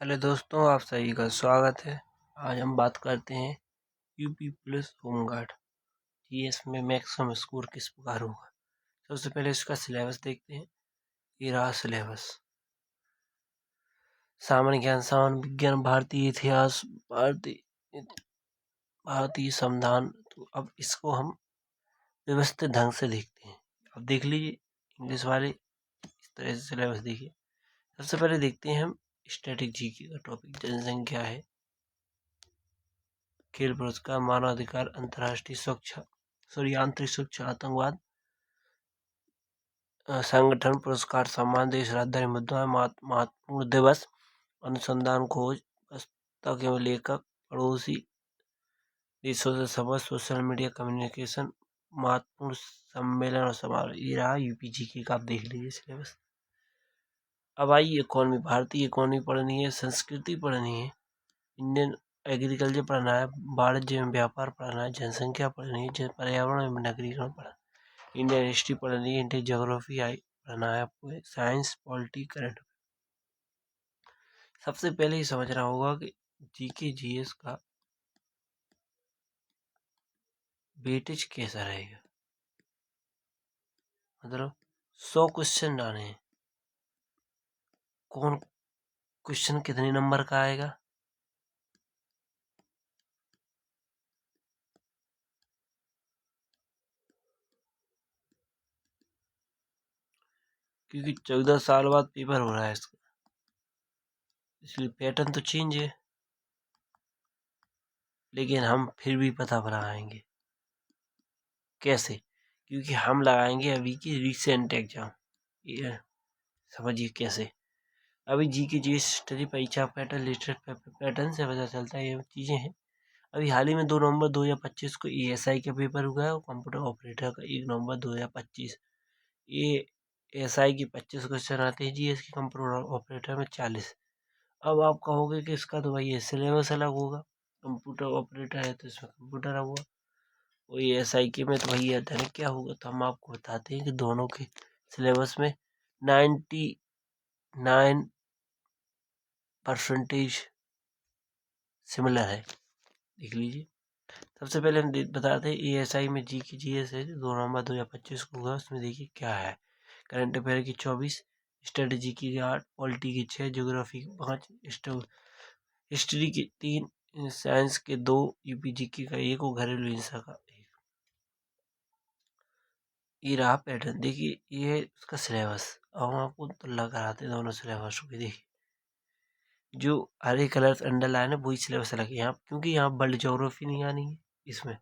Hello दोस्तों, आप सभी का स्वागत है। आज हम बात करते हैं यूपी पुलिस होमगार्ड जीएस में मैक्सिमम स्कोर किस प्रकार होगा। सबसे पहले इसका सिलेबस देखते हैं। ये रहा सिलेबस। सामान्य ज्ञान, सामान्य विज्ञान, भारतीय इतिहास, भारतीय संविधान। तो अब इसको हम व्यवस्थित ढंग से देखते हैं। अब देख लीजिए, इंग्लिश वाले इस तरह से सिलेबस देखिए। सबसे पहले देखते हैं हम स्टैटिक जीके का टॉपिक। जनसंख्या है, खेल पुरस्कार, मानवाधिकार, अंतर्राष्ट्रीय सुरक्षा, आंतरिक सुरक्षा, आतंकवाद, संगठन पुरस्कार, सम्मान, देश राजधानी मुद्दा, महत्वपूर्ण दिवस, अनुसंधान, खोज, पुस्तक एवं लेखक, पड़ोसी देशों से संबंध, सोशल मीडिया, कम्युनिकेशन, महत्वपूर्ण सम्मेलन और समारोह। ये रहा यूपीजीके का। आप देख लीजिए सिलेबस। अब आइए इकोनॉमी। भारतीय इकोनॉमी पढ़नी है, संस्कृति पढ़नी है, इंडियन एग्रीकल्चर पढ़ना है, वाणिज्य एवं व्यापार पढ़ना है, जनसंख्या पढ़नी है, पर्यावरण एवं नगरीकरण पढ़ना है, इंडियन हिस्ट्री पढ़नी है, इंडियन ज्योग्राफी पढ़ना है आपको, साइंस, पॉलिटी, करंट। सबसे पहले ही समझना होगा कि जीके जीएस का वेटेज कैसा रहेगा। मतलब 100 क्वेश्चन आने हैं, कौन क्वेश्चन कितने नंबर का आएगा। क्योंकि 14 साल बाद पेपर हो रहा है इसका, इसलिए पैटर्न तो चेंज है, लेकिन हम फिर भी पता बनाएंगे। कैसे? क्योंकि हम लगाएंगे अभी की रिसेंट एग्जाम। ये समझिए कैसे। अभी जीके जीएस स्टडी परीक्षा पैटर्न लिस्टेड पैटर्न से पता चलता है, ये चीज़ें हैं। अभी हाल ही में 2 नवंबर 2025 को एएसआई का पेपर हुआ है और कंप्यूटर ऑपरेटर का 1 नवंबर 2025। ये एएसआई की 25 क्वेश्चन आते हैं, जीएस के कंप्यूटर ऑपरेटर में 40। अब आप कहोगे कि इसका तो भाई सिलेबस अलग होगा, कंप्यूटर ऑपरेटर है तो इसमें कंप्यूटर होगा, वही एएसआई के में तो वही अध्ययन क्या होगा। तो हम आपको बताते हैं कि दोनों के सिलेबस में 99% सिमिलर है। देख लीजिए। सबसे पहले हम बताते हैं एएसआई में जी की जीएस है 2 नवंबर 2025 को हुआ। उसमें देखिए क्या है। करंट अफेयर की 24, स्ट्रेटेजी की 8, पॉलिटी की 6, ज्योग्राफी की 5, हिस्ट्री की 3, साइंस के 2, यूपीजीके का 1 और घरेलू हिंसा का 1। ये रहा पैटर्न। देखिए ये है उसका सिलेबस। अब हम आपको तुलना कराते हैं दोनों सिलेबस की। देखिए जो हरे कलर से अंडरलाइन है वही सिलेबस अलग है यहाँ, क्योंकि यहाँ वर्ल्ड ज्योग्राफी नहीं आनी है इसमें।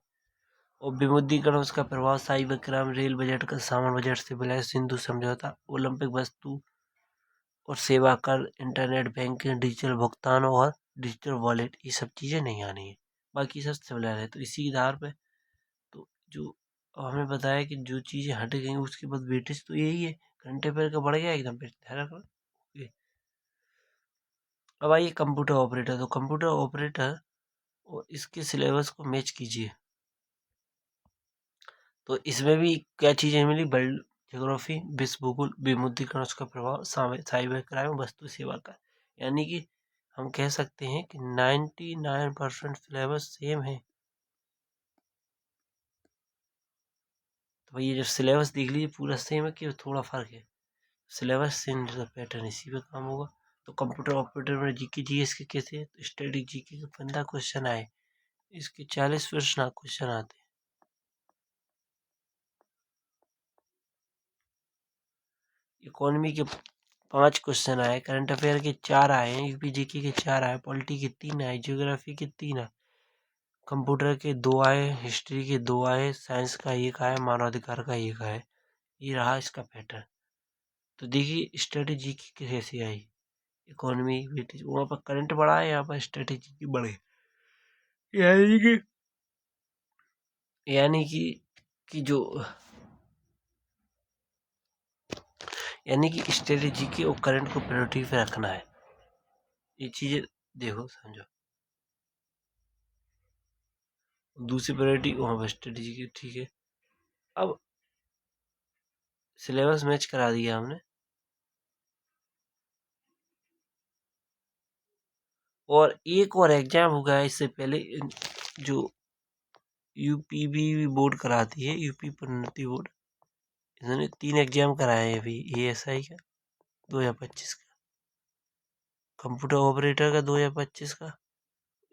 और विमुद्रीकरण, उसका प्रभाव, साइबर क्राइम, रेल बजट का सामान बजट से विलय, सिंधु समझौता, ओलंपिक वस्तु और सेवा कर, इंटरनेट बैंकिंग, डिजिटल भुगतान और डिजिटल वॉलेट, ये सब चीज़ें नहीं आनी है। बाकी सब सिमिलर है। तो इसी आधार पे तो जो हमें बताया कि जो चीज़ें हट गई उसके बाद वेटेज तो यही है। करंट अफेयर का बढ़ गया एकदम पे ध्यान रखना। ओके। अब आइए कंप्यूटर ऑपरेटर। तो कंप्यूटर ऑपरेटर और इसके सिलेबस को मैच कीजिए। तो इसमें भी क्या चीज़ें मिली। वर्ल्ड ज्योग्राफी, विश्व भूगोल, विमुद्रीकरण, उसका प्रभाव, साइबर क्राइम, वस्तु सेवा कर। यानी कि हम कह सकते हैं कि 99% सिलेबस सेम है। तो ये जो सिलेबस देख लीजिए पूरा सेम है कि थोड़ा फर्क है। सिलेबस सेम, पैटर्न इसी पे काम होगा। तो कंप्यूटर ऑपरेटर में जीके जीएस के कैसे है। तो स्टैटिक जीके के 15 क्वेश्चन आए, इसके 40 प्रश्न क्वेश्चन आते हैं। इकोनॉमी के 5 क्वेश्चन आए, करंट अफेयर के 4 आए हैं, यूपीजीके के 4 आए, पॉलिटी के 3 आए, ज्योग्राफी के 3 आए, कंप्यूटर के 2 आए, हिस्ट्री के 2 आए, साइंस का 1 आया, मानवाधिकार का 1 आया। ये रहा इसका पैटर्न। तो देखिए स्ट्रेटेजी की कैसी आई। इकोनॉमी वेटेज, वहाँ पर करंट बढ़ा है, यहाँ पर स्ट्रेटेजी की बढ़े। यानी कि यानी कि कि जो यानी कि स्ट्रेटेजी की और करंट को प्रायोरिटी पे रखना है। ये चीज़ें देखो समझो। दूसरी प्रायोरिटी वहाँ पर स्ट्रेटेजी की, ठीक है। अब सिलेबस मैच करा दिया हमने। और एक और एग्जाम होगा इससे पहले, जो यूपीबी बोर्ड कराती है, यूपी प्रोन्नति बोर्ड, इन्होंने 3 एग्जाम कराए हैं अभी, एएसआई का 2025 का, कंप्यूटर ऑपरेटर का 2025 का,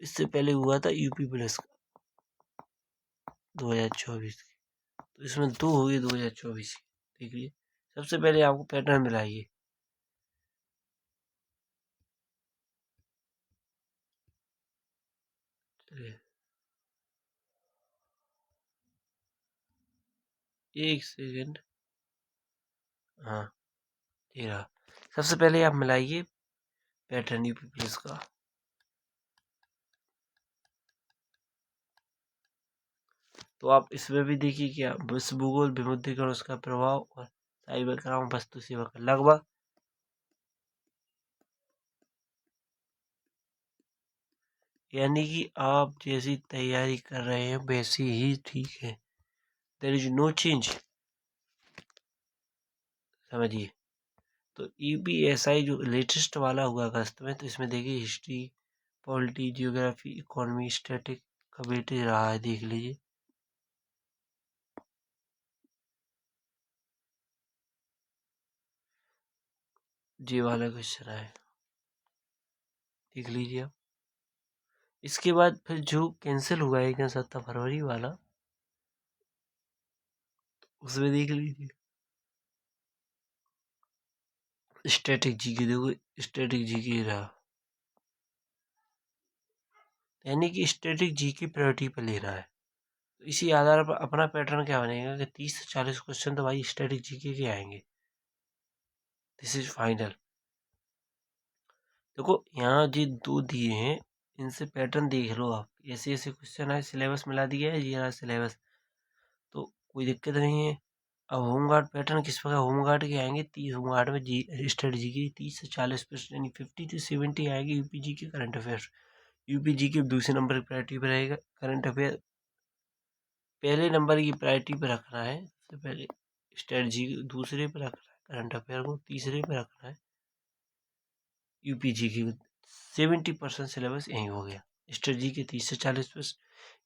इससे पहले हुआ था यूपी पुलिस का 2024 की। तो इसमें 2 हो गए 2024 की। देख लीजिए, सबसे पहले आपको पैटर्न मिलाइए। चलिए, एक सेकेंड। हाँ, ये रहा। सबसे पहले आप मिलाइए पैटर्न यूपी पुलिस का। तो आप इसमें भी देखिए क्या विश्व भूगोल, विमुद्रीकरण, उसका प्रभाव और साइबर क्राइम, वस्तु सेवा का लगभग, यानी कि आप जैसी तैयारी कर रहे हैं वैसी ही ठीक है। देयर इज नो चेंज, समझिए। तो यूपीएसआई जो लेटेस्ट वाला हुआ अगस्त में, तो इसमें देखिए history, polity, geography, economy, static का वेटेज रहा है, देख लीजिए। ये वाला क्वेश्चन है, देख लीजिए आप। इसके बाद फिर जो कैंसिल हुआ है क्या 7 फरवरी वाला, उसमें देख लीजिए स्टैटिक जीके, देखो स्टैटिक जीके रहा, यानी कि स्टैटिक जीके प्रायोरिटी पर ले रहा है। तो इसी आधार पर अपना पैटर्न क्या बनेगा कि 30 से 40 क्वेश्चन तो भाई स्टैटिक जीके के आएंगे। This is final. देखो यहाँ जी 2 दिए हैं, इनसे पैटर्न देख लो आप, ऐसे ऐसे क्वेश्चन है, सिलेबस मिला दिया है, ये रहा सिलेबस, तो कोई दिक्कत नहीं है। अब होमगार्ड पैटर्न किस प्रकार, होमगार्ड के आएंगे 30, होमगार्ड में जी स्ट्रेटजी की 30 से 40% यानी 50 to 70 आएगी यूपीजी के करंट अफेयर। यूपीजी के दूसरे नंबर की प्रायोरिटी पर रहेगा करंट अफेयर, पहले नंबर की प्रायोरिटी पर रखना है, सबसे पहले स्ट्रेटजी दूसरे पर रखना है, करंट अफेयर को तीसरे पर रखना है। यूपीजी की 70% सिलेबस यही हो गया, स्ट्रेटजी के 30 से 40%,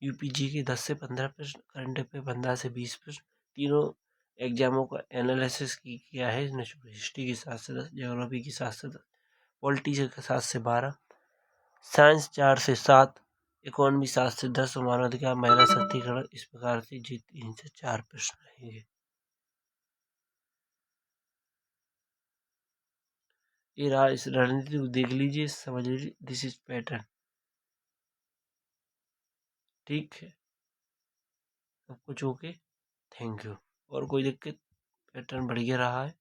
यूपीजी के 10 से 15%, करंट अफेयर 15 से 20%। तीनों एग्जामों का एनालिसिस किया है इसने, हिस्ट्री के 7 से 10, ज्योग्राफी के 7 से 10, पॉलिटी के 7 से 12, साइंस 4 से 7, इकोनॉमी 7 से 10, मानवाधिकार, महिला सशक्तिकरण, इस प्रकार से जी 3 से 4 प्रश्न रहेंगे। ये रहा, इस रणनीति को देख लीजिए, समझ लीजिए, दिस इज पैटर्न। ठीक है, सब कुछ ओके, थैंक यू। और कोई दिक्कत, पैटर्न बढ़िया रहा है।